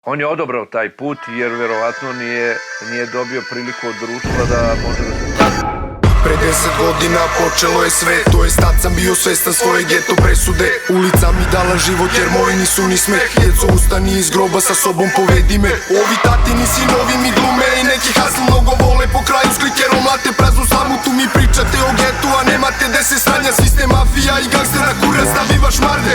On je odabrao taj put jer verovatno nije dobio priliku od društva da može da se... Pre 10 godina počelo je sve, to jest tad sam bio svestan svoje geto presude. Ulica mi dala život jer moji nisu ni smeh. Djeco ustani iz groba, sa sobom povedi me. Ovi tatini sinovi mi glume i neki hasl mnogo vole. Po kraju s klikerom mlate praznu slamu, tu mi pričate o getu, a nemate gde se sranja. Svi ste mafija i gangstera, kurac nabivaš marde.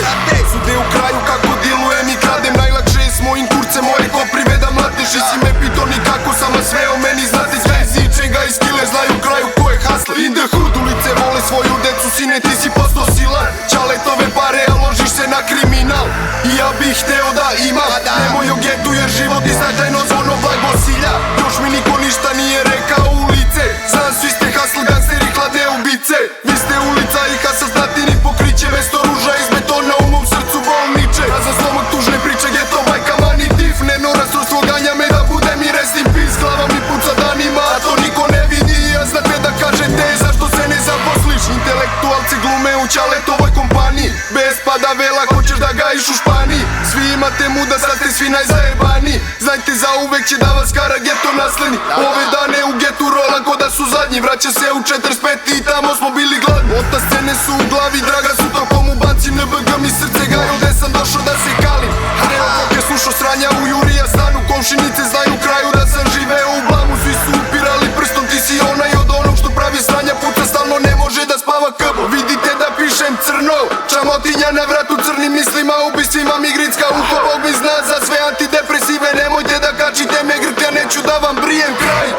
Sude u kraju kako dilujem i kradem, najlakše je s mojim kurcem moje koprive da mlateš. I si me pito nikako, sama sve o meni znate. Sve si čega iz kile znaju u kraju ko je hustler. In the hood, ulice vole svoju decu, sine ti si postao silar. Čaletove pare, a ložiš se na kriminal. I ja bih hteo da imam, nemoj o getu jer život i značajno zvono blagosilja. Još mi niko ništa nije rekao u lice, znam svi ste hustle gangsteri, hladne ubice. Vi ste ulica i hustle statini pokriće, mesto ruža iz betona u mom srcu bolniče. Prazan stomak tužne priče, geto bajka mani dif. Neno rastrojstvo ganja me da budem i rest in peace. Glava mi puca danima, a to niko ne vidi. Ja znate da kažete zašto se ne zaposliš. Intelektualci glume u Čaletovoj kompaniji. Bez pada vela hoćeš da gajiš u Španiji. Svi imate muda, sad ste svi najzajebaniji. Znajte za uvek će da vas kara geto nasleni. Ove dane u getu rola ko da su zadnji. Vraća se u 45 i tamo smo bili gladni. Ota scene su u glavi, draga su tokom u banci. NBG mi srce gaju, gde sam došao da se kalim. Hreo kog je slušao sranja u Jurija stanu. Komšinice znaju u kraju da sam živeo u blamu. Svi su upirali prstom, ti si onaj od onog što pravi sranja. Puca stalno ne može da spava kb. Vidite da pišem crno, čamotinja na vratu crnim mislima. Ubistvima migritska uho, Bog mi zna za sve antidepresive. Nemojte da kačite me grka, neću da vam brijem kraj.